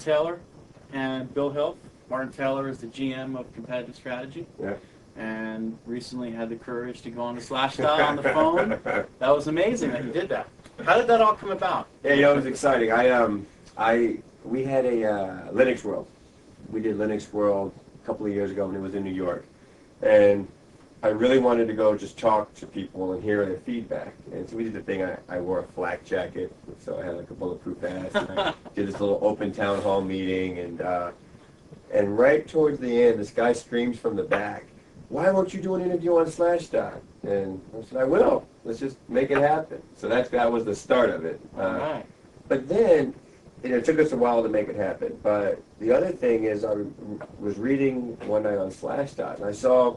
Taylor and Bill Hilf. Martin Taylor is the GM of Competitive Strategy. Yeah. And recently had the courage to go on the SlashDot on the phone. That was amazing that you did that. How did that all come about? Yeah, it was exciting. We had a Linux World. We did Linux World a couple of years ago when it was in New York, and I really wanted to go just talk to people and hear their feedback. And so we did the thing. I wore a flak jacket, so I had like a bulletproof vest. And I did this little open town hall meeting, and right towards the end, this guy screams from the back, "Why won't you do an interview on SlashDot?" And I said, "I will. Let's just make it happen." So that was the start of it. Right. But then it took us a while to make it happen. But the other thing is, I was reading one night on SlashDot, and I saw,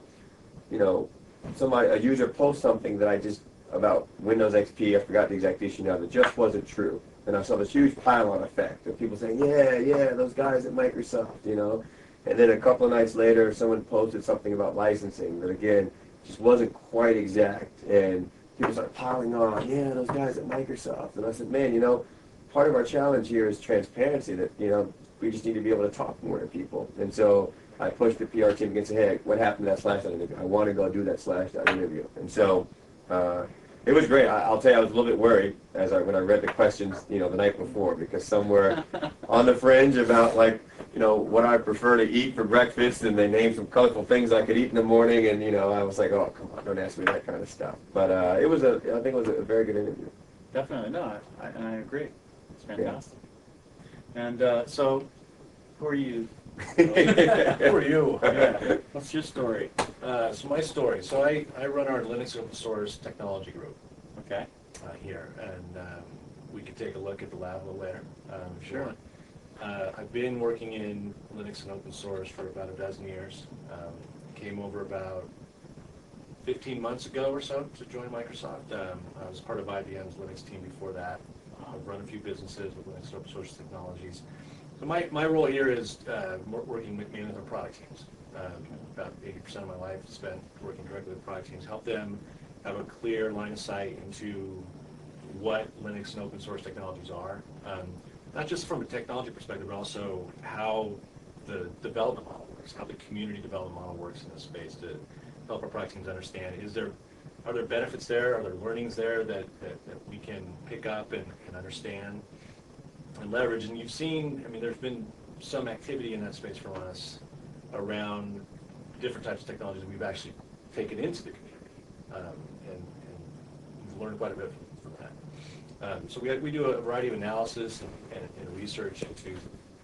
a user post something that about Windows XP. I forgot the exact issue now. That just wasn't true. And I saw this huge pile-on effect of people saying, "Yeah, those guys at Microsoft," And then a couple of nights later, someone posted something about licensing that, again, just wasn't quite exact. And people started piling on, "Yeah, those guys at Microsoft." And I said, "Man, part of our challenge here is transparency, that, we just need to be able to talk more to people." And so I pushed the PR team against, "Hey, what happened to that SlashDot interview? I want to go do that SlashDot interview." And so it was great. I'll tell you, I was a little bit worried when I read the questions, the night before, because some were on the fringe about, what I prefer to eat for breakfast, and they named some colorful things I could eat in the morning, and, I was like, "Oh, come on, don't ask me that kind of stuff." But I think it was a very good interview. Definitely, no, I agree. It's fantastic. Yeah. And so, who are you? Who are you? Yeah. What's your story? So my story. So I run our Linux open source technology group. Okay. Here, and we could take a look at the lab a little later. Sure. I've been working in Linux and open source for about a dozen years. Came over about 15 months ago or so to join Microsoft. I was part of IBM's Linux team before that. I've run a few businesses with Linux and open source technologies. So my role here is working mainly with our product teams. About 80% of my life is spent working directly with product teams, help them have a clear line of sight into what Linux and open source technologies are. Not just from a technology perspective, but also how the development model works, how the community development model works in this space, to help our product teams understand, are there benefits there, are there learnings there that we can pick up and understand and leverage. And you've seen, there's been some activity in that space from us around different types of technologies that we've actually taken into the community, and we've learned quite a bit from that. So we do a variety of analysis and research into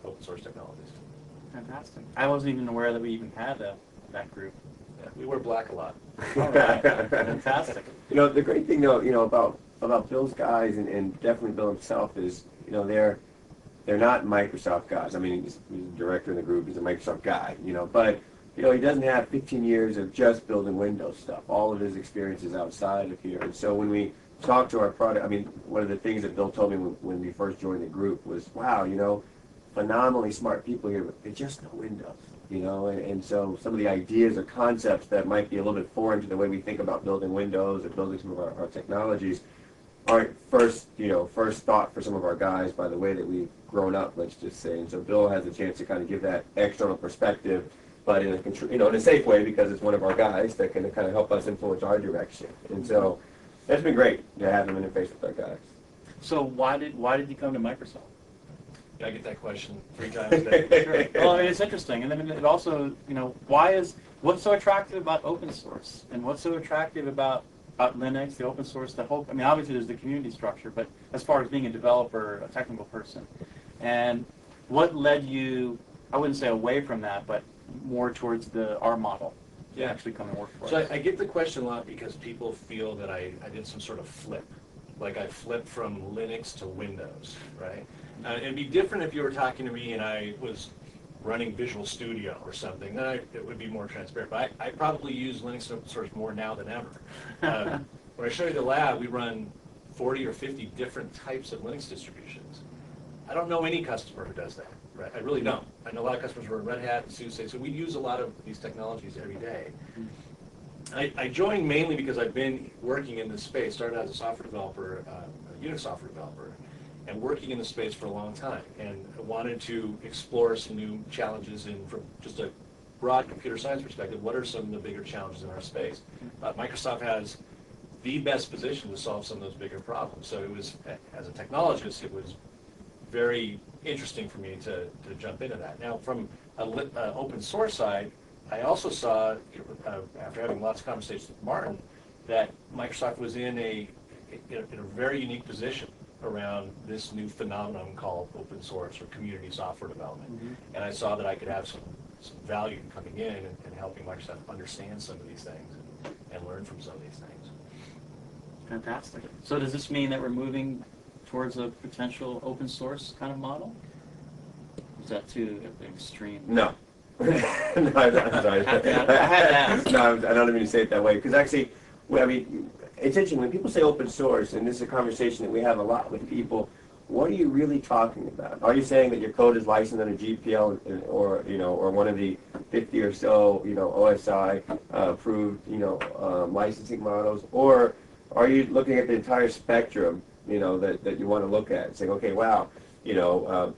open source technologies. Fantastic. I wasn't even aware that we even had that group. Yeah, we wear black a lot. All right. Fantastic. The great thing, though, about Bill's guys, and definitely Bill himself, is, they're not Microsoft guys. He's a director in the group. He's a Microsoft guy, but, he doesn't have 15 years of just building Windows stuff. All of his experience is outside of here. And so when we talk to our product, one of the things that Bill told me when we first joined the group was, "Wow, phenomenally smart people here, but they just know Windows." And so some of the ideas or concepts that might be a little bit foreign to the way we think about building Windows or building some of our technologies aren't first thought for some of our guys by the way that we've grown up, let's just say. And so Bill has a chance to kind of give that external perspective, but in a safe way, because it's one of our guys that can kind of help us influence our direction. And so that's been great to have him interface with our guys. So why did you come to Microsoft? I get that question 3 times a day. Sure. Well, it's interesting, and then it also, what's so attractive about open source, and what's so attractive about Linux, the open source, the whole. Obviously there's the community structure, but as far as being a developer, a technical person, and what led you, I wouldn't say away from that, but more towards our model to actually come and work for us? So I get the question a lot because people feel that I did some sort of flip, like I flipped from Linux to Windows, right? It'd be different if you were talking to me and I was running Visual Studio or something. Then it would be more transparent. But I probably use Linux and open source more now than ever. When I show you the lab, we run 40 or 50 different types of Linux distributions. I don't know any customer who does that. Right? I really don't. I know a lot of customers who are Red Hat and SUSE, so we use a lot of these technologies every day. I joined mainly because I've been working in this space, started as a software developer, a Unix software developer, and working in the space for a long time, and wanted to explore some new challenges from just a broad computer science perspective. What are some of the bigger challenges in our space? Microsoft has the best position to solve some of those bigger problems. So it was, as a technologist, it was very interesting for me to jump into that. Now, from an open source side, I also saw, after having lots of conversations with Martin, that Microsoft was in a very unique position around this new phenomenon called open source or community software development. Mm-hmm. And I saw that I could have some value coming in and helping Microsoft understand some of these things and learn from some of these things. Fantastic. So does this mean that we're moving towards a potential open source kind of model? Is that too extreme? No. No, I'm sorry. I had to ask. No, I don't mean to say it that way, because actually, I mean, it's interesting when people say open source, and this is a conversation that we have a lot with people. What are you really talking about? Are you saying that your code is licensed under GPL or one of the 50 or so OSI approved licensing models, or are you looking at the entire spectrum that you want to look at and saying, okay, wow,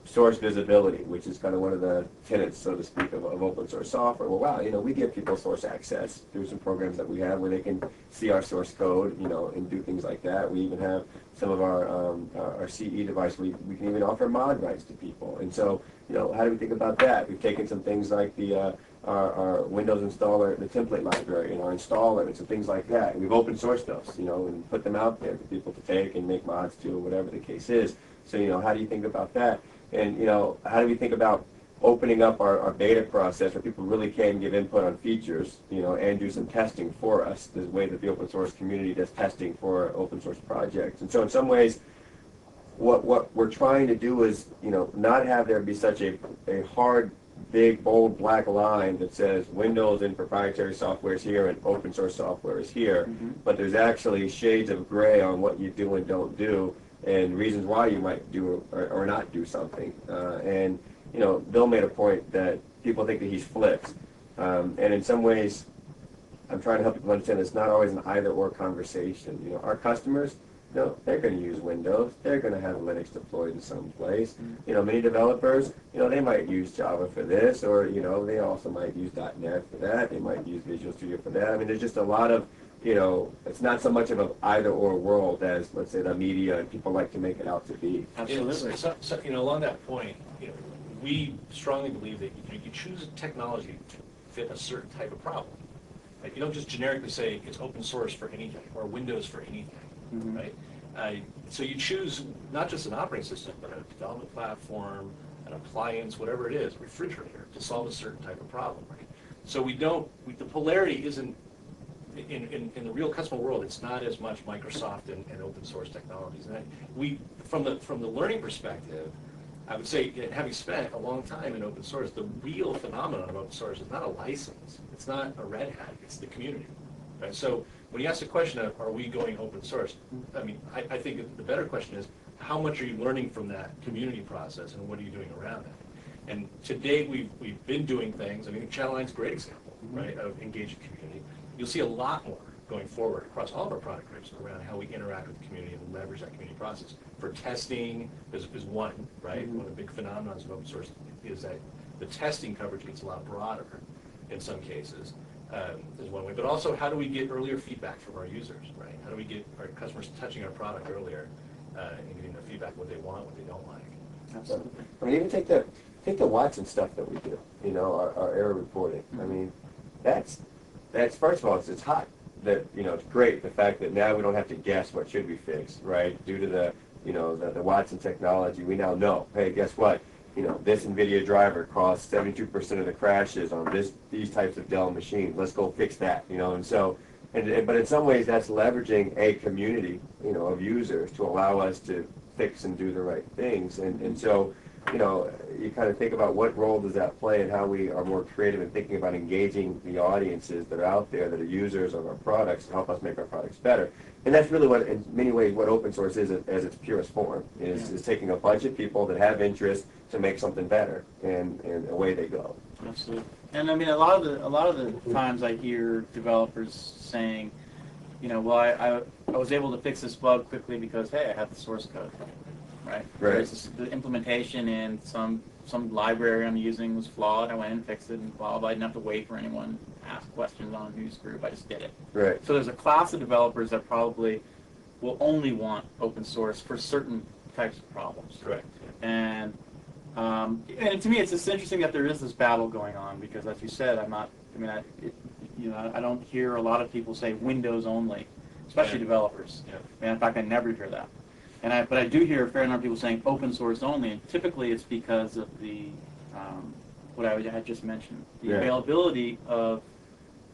source visibility, which is kind of one of the tenets, so to speak, of open source software. Well, wow, we give people source access through some programs that we have where they can see our source code, and do things like that. We even have some of our CE device where we can even offer mod rights to people. And so, how do we think about that? We've taken some things like our Windows installer, the template library, and our installer, and some things like that. And we've open sourced those, and put them out there for people to take and make mods to, or whatever the case is. So, how do you think about that? And, how do we think about opening up our beta process where people really can give input on features, and do some testing for us, the way that the open source community does testing for open source projects. And so in some ways, what we're trying to do is, not have there be such a hard, big, bold, black line that says Windows and proprietary software is here and open source software is here, but there's actually shades of gray on what you do and don't do, and reasons why you might do or not do something. And Bill made a point that people think that he's flipped. And in some ways, I'm trying to help people understand it's not always an either-or conversation. Our customers, they're going to use Windows. They're going to have Linux deployed in some place. Many developers, they might use Java for this, or, they also might use .NET for that. They might use Visual Studio for that. I mean, there's just a lot of, it's not so much of an either-or world as, let's say, the media and people like to make it out to be. Absolutely. So, along that point, we strongly believe that you choose a technology to fit a certain type of problem. Right? You don't just generically say it's open source for anything or Windows for anything, right? So you choose not just an operating system, but a development platform, an appliance, whatever it is, refrigerator, to solve a certain type of problem, right? So the polarity isn't, in the real customer world, it's not as much Microsoft and open source technologies. And from the learning perspective, I would say, having spent a long time in open source, the real phenomenon of open source is not a license. It's not a Red Hat. It's the community. Right? So when you ask the question of, are we going open source, I mean, I think the better question is, how much are you learning from that community process, and what are you doing around that? And to date, we've been doing things. I mean, Channel 9's a great example, right, of engaging community. You'll see a lot more going forward across all of our product groups around how we interact with the community and leverage that community process. For testing is one, right? One of the big phenomena of open source is that the testing coverage gets a lot broader in some cases, is one way. But also, how do we get earlier feedback from our users, right? How do we get our customers touching our product earlier and getting the feedback, what they want, what they don't like? Absolutely. I mean, even take the Watson stuff that we do, our error reporting. I mean, that's first of all, it's hot. That it's great, the fact that now we don't have to guess what should be fixed, right? Due to the Watson technology, we now know, hey, guess what? This NVIDIA driver caused 72% of the crashes on these types of Dell machines. Let's go fix that, and so, but in some ways that's leveraging a community, of users to allow us to fix and do the right things, and so, you kind of think about what role does that play and how we are more creative in thinking about engaging the audiences that are out there that are users of our products to help us make our products better. And that's really what, in many ways, what open source is as its purest form, is taking a bunch of people that have interest to make something better, and away they go. Absolutely. And I mean, a lot of the times I hear developers saying, well, I was able to fix this bug quickly because, hey, I have the source code. right? Right. The implementation in some library I'm using was flawed. I went and fixed it, and blah, blah. I didn't have to wait for anyone to ask questions on a news group. I just did it. Right. So there's a class of developers that probably will only want open source for certain types of problems. Correct. And to me, it's just interesting that there is this battle going on because, as you said, I don't hear a lot of people say Windows only, especially developers. Yeah. And in fact, I never hear that. But I do hear a fair number of people saying open source only, and typically it's because of the what I had just mentioned, the availability of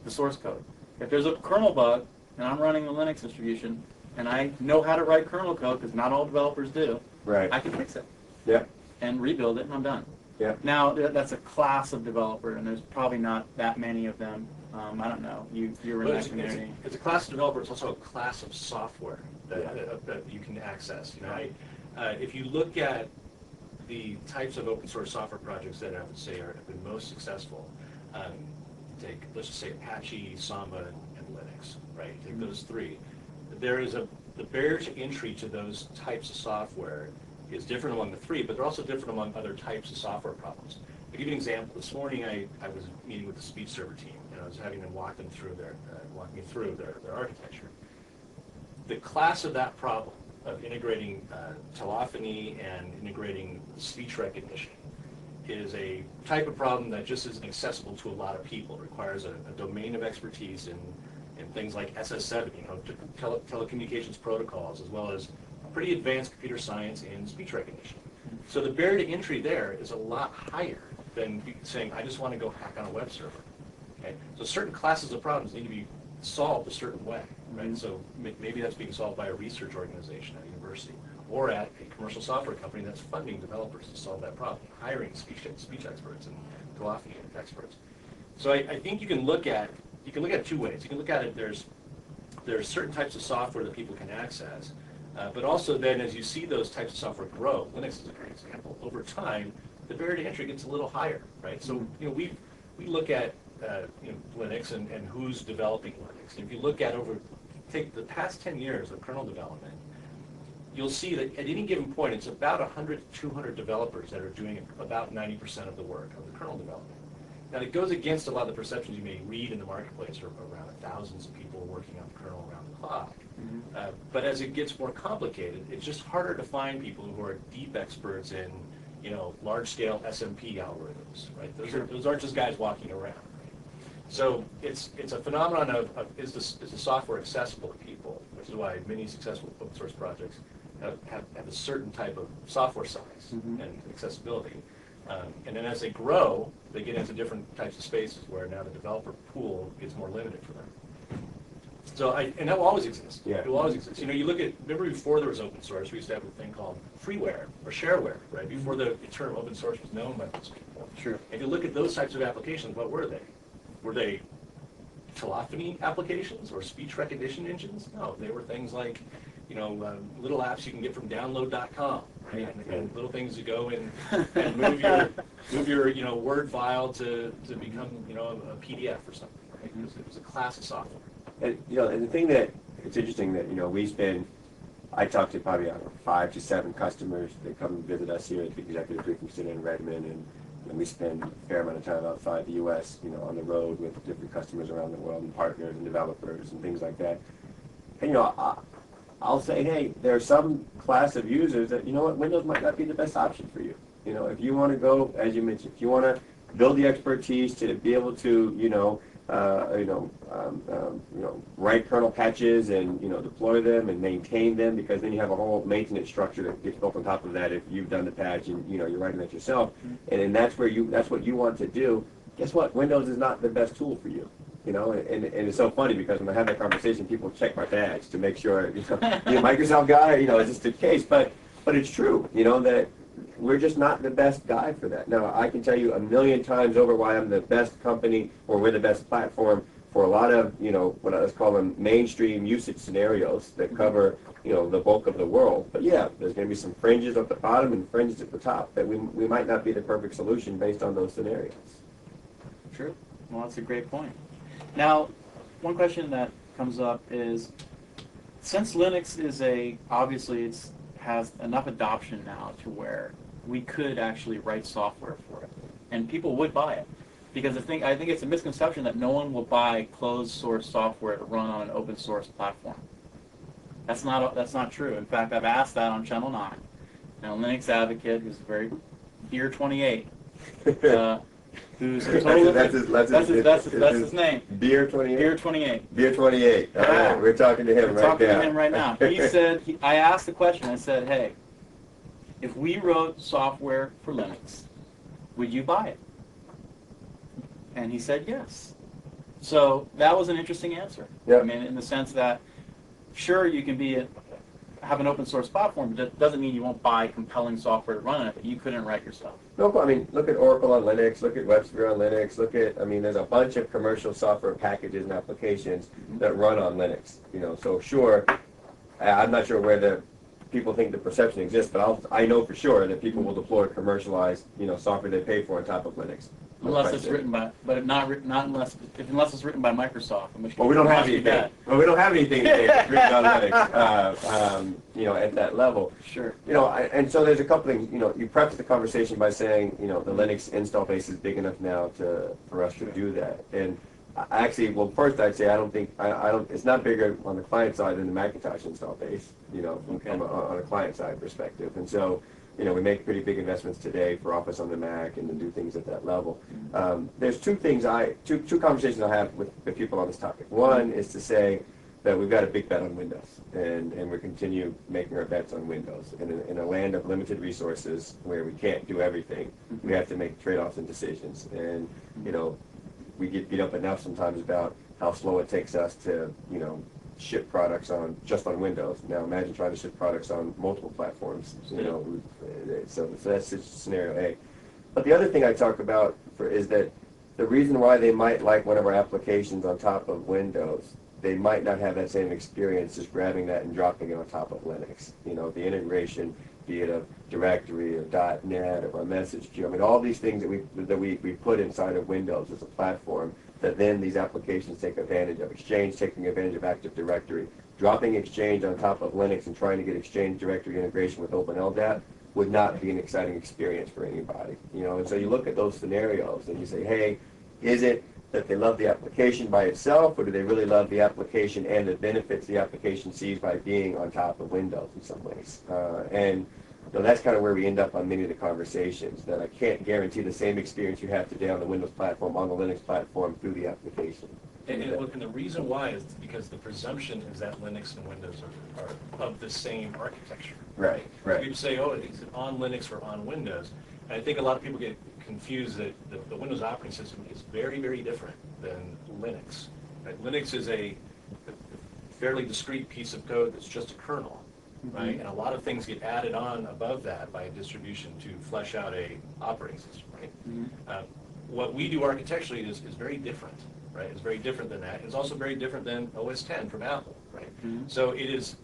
the source code. If there's a kernel bug and I'm running a Linux distribution and I know how to write kernel code, because not all developers do, Right. I can fix it Yeah. and rebuild it, and I'm done. Yeah. Now, that's a class of developer, and there's probably not that many of them. I don't know. You're in But that community. it's a class of developer. It's also a class of software that you can access. If you look at the types of open source software projects that I would say have been most successful, let's just say Apache, Samba, and Linux, right? Take those three. The barrier to entry to those types of software is different among the three, but they're also different among other types of software problems. To give you an example, this morning I was meeting with the speech server team, and I was having them walk me through their architecture. The class of that problem of integrating telephony and integrating speech recognition is a type of problem that just isn't accessible to a lot of people. It requires a domain of expertise in things like SS7, telecommunications protocols, as well as pretty advanced computer science and speech recognition. So the barrier to entry there is a lot higher than saying, I just want to go hack on a web server. Okay? So certain classes of problems need to be solved a certain way, right? So maybe that's being solved by a research organization at a university or at a commercial software company that's funding developers to solve that problem, hiring speech experts and telephony experts. So I think you can look at it two ways. You can look at it, there's certain types of software that people can access, but also then as you see those types of software grow, Linux is a great example, over time, the barrier to entry gets a little higher, right? So we look at Linux and who's developing Linux. And if you look at take the past 10 years of kernel development, you'll see that at any given point, it's about 100 to 200 developers that are doing about 90% of the work of the kernel development. Now, it goes against a lot of the perceptions you may read in the marketplace around thousands of people working on the kernel around the clock. But as it gets more complicated, it's just harder to find people who are deep experts in, large-scale SMP algorithms, right? Those aren't just guys walking around. Right? So it's a phenomenon of is the software accessible to people, which is why many successful open source projects have a certain type of software size and accessibility. And then as they grow, they get into different types of spaces where now the developer pool gets more limited for them. So, and that will always exist. Yeah. It will always exist. Remember before there was open source, we used to have a thing called freeware or shareware, right? Before the term open source was known by most people. Sure. If you look at those types of applications, what were they? Were they telephony applications or speech recognition engines? No, they were things like, little apps you can get from download.com, right? And little things to go and move your Word file to become, a PDF or something, right? It was a class of software. And and the thing that it's interesting that I talk to probably 5 to 7 customers that come and visit us here at the Executive Briefing Center in Redmond, and we spend a fair amount of time outside the U.S. On the road with different customers around the world and partners and developers and things like that. And I'll say, hey, there are some class of users that Windows might not be the best option for you. If you want to go, as you mentioned, if you want to build the expertise to be able to write kernel patches and deploy them and maintain them, because then you have a whole maintenance structure that gets built on top of that if you've done the patch and you're writing that yourself, and then that's what you want to do. Guess what? Windows is not the best tool for you. And it's so funny because when I have that conversation, people check my badge to make sure you're a Microsoft guy. Is this the case? But it's true. That we're just not the best guy for that. Now, I can tell you a million times over why I'm the best company or we're the best platform for a lot of, what I was calling mainstream usage scenarios that cover, the bulk of the world. But yeah, there's going to be some fringes at the bottom and fringes at the top that we might not be the perfect solution based on those scenarios. True. Well, that's a great point. Now, one question that comes up is, since Linux is obviously it's has enough adoption now to where we could actually write software for it, and people would buy it. Because I think it's a misconception that no one will buy closed source software to run on an open source platform. That's not true. In fact, I've asked that on Channel 9. Now, Linux Advocate, who's very Beer 28, who's totally that's his name. Beer 28. Beer 28. Beer 28. All right, we're talking to him right now. He said I asked the question. I said, hey, if we wrote software for Linux, would you buy it? And he said yes. So that was an interesting answer. Yep. I mean, in the sense that, sure, you can have an open source platform, but that doesn't mean you won't buy compelling software to run it that you couldn't write yourself. No, I mean, look at Oracle on Linux, look at WebSphere on Linux, there's a bunch of commercial software packages and applications that run on Linux. So sure, I'm not sure where the people think the perception exists, but I know for sure that people will deploy commercialized, software they pay for on top of Linux. Unless it's written by, but not unless it's written by Microsoft. In which Well, we don't have anything. Well, we don't have anything that's written on Linux, at that level. Sure. And so there's a couple things. You preface the conversation by saying, the Linux install base is big enough now for us to do that. And first I'd say I don't. It's not bigger on the client side than the Macintosh install base. From on a client side perspective. And so, we make pretty big investments today for Office on the Mac and to do things at that level. There's two conversations I have with people on this topic. One is to say that we've got a big bet on Windows, and we continue making our bets on Windows. And in a land of limited resources where we can't do everything, we have to make trade-offs and decisions. And, we get beat up enough sometimes about how slow it takes us to, ship products just on Windows. Now imagine trying to ship products on multiple platforms. So that's scenario A. But the other thing I talk about is that the reason why they might like one of our applications on top of Windows, they might not have that same experience just grabbing that and dropping it on top of Linux. The integration, be it of directory or .NET or a message queue. I mean, all these things that we put inside of Windows as a platform that then these applications take advantage of. Exchange taking advantage of Active Directory. Dropping Exchange on top of Linux and trying to get Exchange directory integration with OpenLDAP would not be an exciting experience for anybody. And so you look at those scenarios and you say, hey, is it that they love the application by itself, or do they really love the application and the benefits the application sees by being on top of Windows in some ways? And that's kind of where we end up on many of the conversations, that I can't guarantee the same experience you have today on the Windows platform, on the Linux platform, through the application. And the reason why is because the presumption is that Linux and Windows are of the same architecture. Right. People say, oh, is it on Linux or on Windows? And I think a lot of people get confused that the Windows operating system is very, very different than Linux. Right? Linux is a fairly discrete piece of code that's just a kernel. Right? And a lot of things get added on above that by a distribution to flesh out a operating system, right? What we do architecturally is very different, right? It's very different than that. It's also very different than OS X from Apple, right? So it is,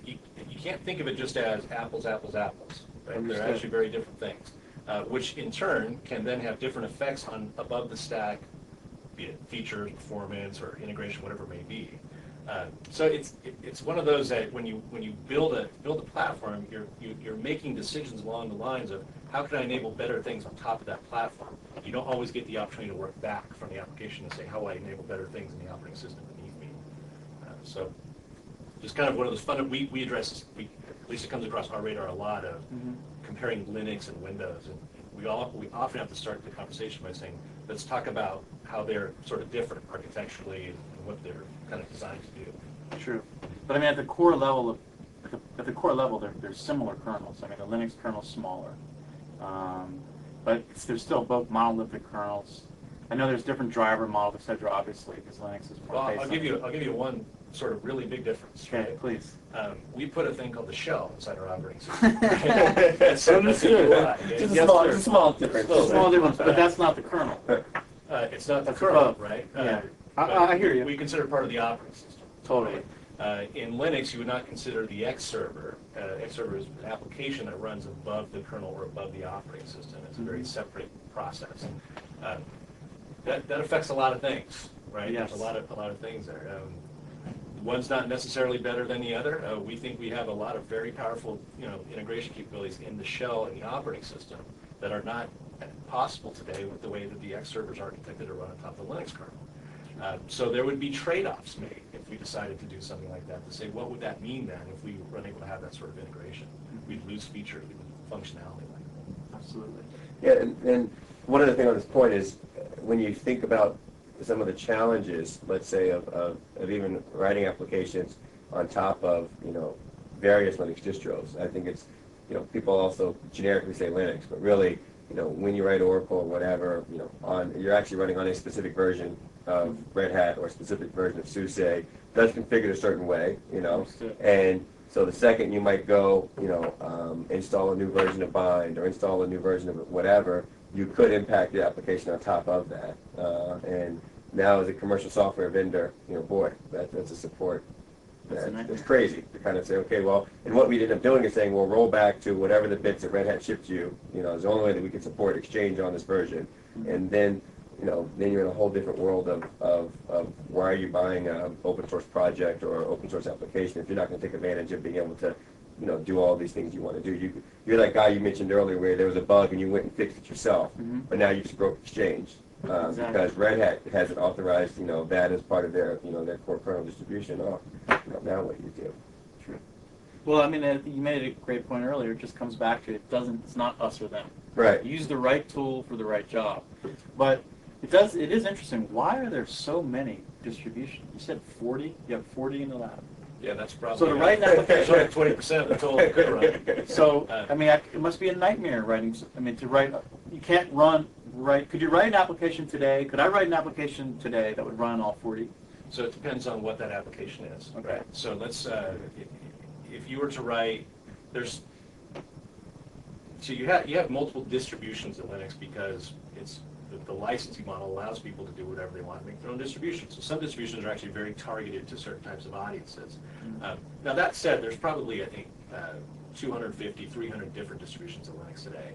you can't think of it just as apples, right? They're actually very different things, which in turn can then have different effects on above the stack, be it features, performance, or integration, whatever it may be. So it's one of those that when you build a platform, you're making decisions along the lines of how can I enable better things on top of that platform. You don't always get the opportunity to work back from the application and say how will I enable better things in the operating system beneath me. So just kind of one of those fun we address this. At least it comes across our radar a lot of comparing Linux and Windows, and we often have to start the conversation by saying let's talk about how they're sort of different architecturally and what they're kind of designed to do. True, but I mean at the core level they're similar kernels. I mean the Linux kernel's smaller, but they're still both monolithic kernels. I know there's different driver models, etc. Obviously, because Linux is more based I'll give you one sort of really big difference. Okay, right? please. We put a thing called the shell inside our operating system. That's Understood. Just a small difference. Small difference, but that's not the kernel. It's not the That's kernel, above. right? Yeah. I hear you. We consider it part of the operating system. Totally. In Linux, you would not consider the X server. X server is an application that runs above the kernel or above the operating system. It's a very separate process. That affects a lot of things, right? Yes. There's a lot of things there. One's not necessarily better than the other. We think we have a lot of very powerful, integration capabilities in the shell and the operating system that are not possible today with the way that the X server is architected to run on top of the Linux kernel. So there would be trade-offs made if we decided to do something like that, to say, what would that mean then if we were unable to have that sort of integration? We'd lose features, we'd lose functionality like that. Absolutely. Yeah, and one other thing on this point is when you think about some of the challenges, let's say, of even writing applications on top of, various Linux distros. I think it's, people also generically say Linux, but really, when you write Oracle or whatever, you're actually running on a specific version of Red Hat or a specific version of SUSE that's configured a certain way, and so the second you might go, install a new version of Bind or install a new version of whatever, you could impact the application on top of that. And now as a commercial software vendor, boy, that's a support. It's crazy to kind of say, okay, well, and what we ended up doing is saying, we'll roll back to whatever the bits that Red Hat shipped you, is the only way that we can support Exchange on this version. And then, then you're in a whole different world of why are you buying an open source project or open source application if you're not going to take advantage of being able to do all these things you want to do. You're that guy you mentioned earlier where there was a bug and you went and fixed it yourself, but now you just broke Exchange because Red Hat hasn't authorized, that as part of their, their core kernel distribution. Now what do you do? True. Well, I mean, you made a great point earlier. It just comes back to it's not us or them. Right. Use the right tool for the right job. But it is interesting. Why are there so many distributions? You said 40? You have 40 in the lab. Yeah, that's probably So to write an application, 20% of the total could run. So I mean, it must be a nightmare writing. I mean, to write, you can't write. Could you write an application today? Could I write an application today that would run all 40? So it depends on what that application is. Okay. Right? So let's, if you were to write, so you have multiple distributions of Linux because the licensing model allows people to do whatever they want, make their own distributions. So some distributions are actually very targeted to certain types of audiences. Now that said, there's probably, I think, 250, 300 different distributions of Linux today.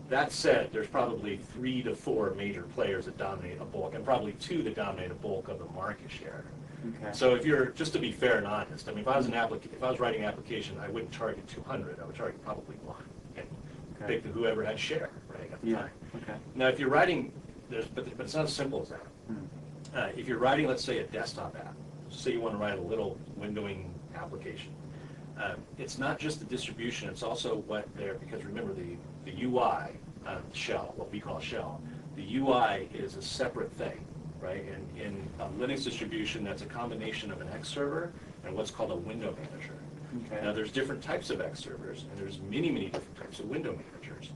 That said, there's probably 3 to 4 major players that dominate a bulk, and probably 2 that dominate a bulk of the market share. Okay. So if you're, just to be fair and honest, I mean, if I was writing an application, I wouldn't target 200. I would target probably 1, and pick whoever had share, right, at the time. Okay. Now, if you're writing, but it's not as simple as that. If you're writing, let's say, a desktop app, say you want to write a little windowing application, it's not just the distribution, it's also because remember, the UI shell, what we call shell, the UI is a separate thing, right? And in a Linux distribution, that's a combination of an X server and what's called a window manager. Okay. Now, there's different types of X servers, and there's many, many different types of window managers.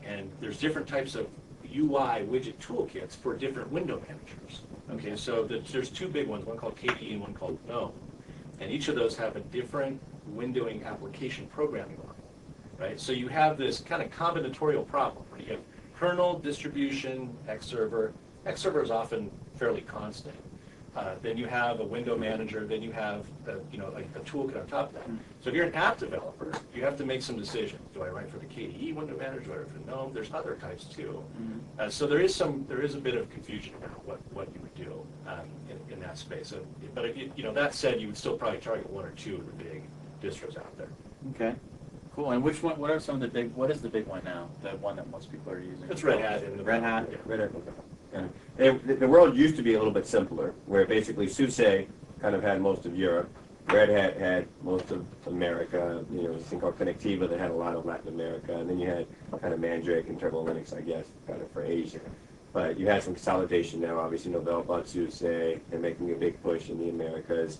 And there's different types of UI widget toolkits for different window managers. Okay, so there's 2 big ones, one called KDE and one called GNOME. And each of those have a different windowing application programming model, right? So you have this kind of combinatorial problem where you have kernel, distribution, X server. X server is often fairly constant. Then you have a window manager. Then you have like a toolkit on top of that. So if you're an app developer, you have to make some decisions. Do I write for the KDE window manager? Do I write for the GNOME? There's other types too. So there is a bit of confusion about what you would do in that space. So, but that said, you would still probably target 1 or 2 of the big distros out there. Okay. Cool. And which one? What are some of the big? What is the big one now? The one that most people are using? It's Red Hat. Red Hat. Yeah. Red Hat. Yeah. The world used to be a little bit simpler, where basically SUSE kind of had most of Europe, Red Hat had most of America, this thing called Connectiva that had a lot of Latin America, and then you had kind of Mandrake and Turbo Linux, I guess, kind of for Asia. But you had some consolidation now, obviously Novell bought SUSE, they're making a big push in the Americas.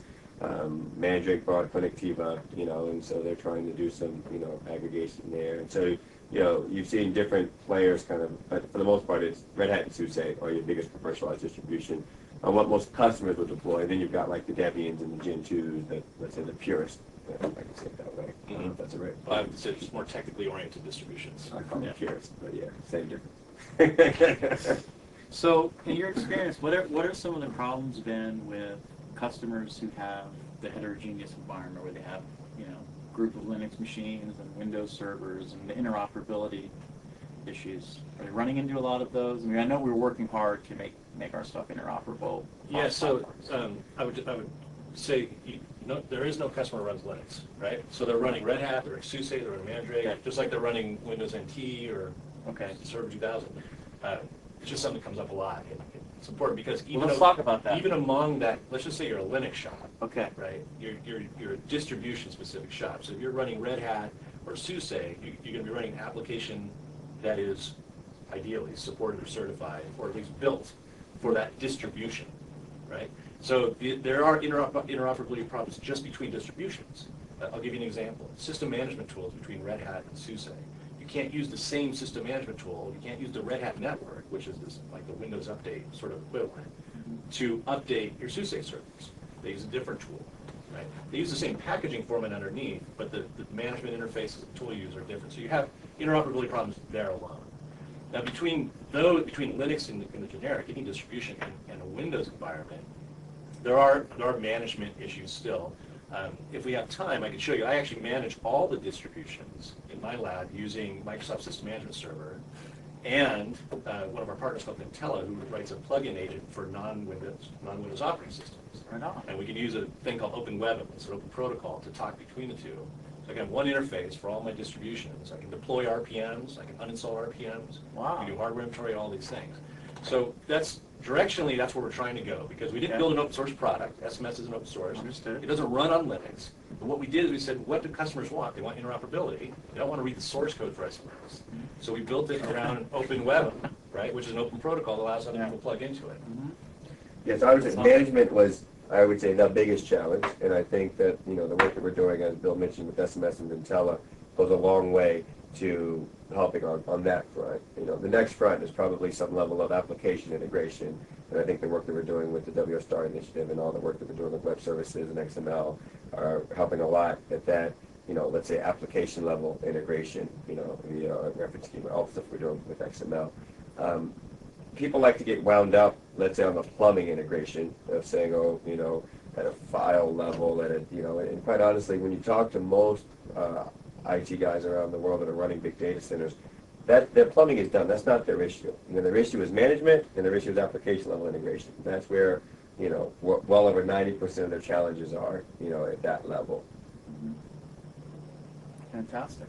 Mandrake bought Connectiva, and so they're trying to do some, aggregation there. And so, you've seen different players kind of, but for the most part, it's Red Hat and SUSE are your biggest commercialized distribution on what most customers would deploy. Then you've got like the Debians and the Gen 2s, that, let's say the purest, if I can say it that way. I don't know if that's a right. Well, I would say just more technically oriented distributions. I call them purest, but yeah, same difference. So, in your experience, what are some of the problems been with customers who have the heterogeneous environment where they have, group of Linux machines and Windows servers and the interoperability issues? Are they running into a lot of those? I mean, I know we're working hard to make our stuff interoperable. Yeah, so I would say, there is no customer who runs Linux, right? So they're running Red Hat, they're running SUSE, they're running Mandrake, Yeah. just like they're running Windows NT or Okay. Server 2000. It's just something that comes up a lot. It's important because Well, let's talk about that. even among that, let's just say you're a Linux shop, Okay. right? You're a distribution-specific shop. So if you're running Red Hat or SUSE, you're going to be running an application that is ideally supported or certified, or at least built for that distribution, right? So there are interoperability problems just between distributions. I'll give you an example. System management tools between Red Hat and SUSE. You can't use the same system management tool. You can't use the Red Hat network, which is this, like the Windows Update sort of equivalent, to update your SUSE servers. They use a different tool, right? They use the same packaging format underneath, but the management interfaces and tool use are different. So you have interoperability problems there alone. Now between Linux and the generic, any distribution and a Windows environment, there are management issues still. If we have time, I can show you. I actually manage all the distributions in my lab using Microsoft System Management Server and one of our partners called Nintella, who writes a plugin agent for non-Windows operating systems. Right on. And we can use a thing called Open Web, it's an open protocol to talk between the two. So I can have one interface for all my distributions. I can deploy RPMs, I can uninstall RPMs. Wow. I can do hardware inventory, all these things. So directionally, that's where we're trying to go, because we didn't Okay. build an open source product. SMS is an open source. Understood. It doesn't run on Linux. But what we did is we said, what do customers want? They want interoperability. They don't want to read the source code for SMS. So we built it around an open web, right, which is an open protocol that allows other Yeah. people to plug into it. Yes, I would say management was, I would say, the biggest challenge, and I think that, the work that we're doing, as Bill mentioned, with SMS and Nintella, goes a long way to helping on that front. The next front is probably some level of application integration, and I think the work that we're doing with the WSTAR initiative and all the work that we're doing with web services and XML are helping a lot at that, let's say application level integration, via reference schema, all the stuff we're doing with XML. People like to get wound up, let's say, on the plumbing integration of saying, at a file level, and quite honestly, when you talk to most IT guys around the world that are running big data centers, their plumbing is done. That's not their issue. Their issue is management, and their issue is application level integration. That's where, well over 90% of their challenges are, at that level. Fantastic.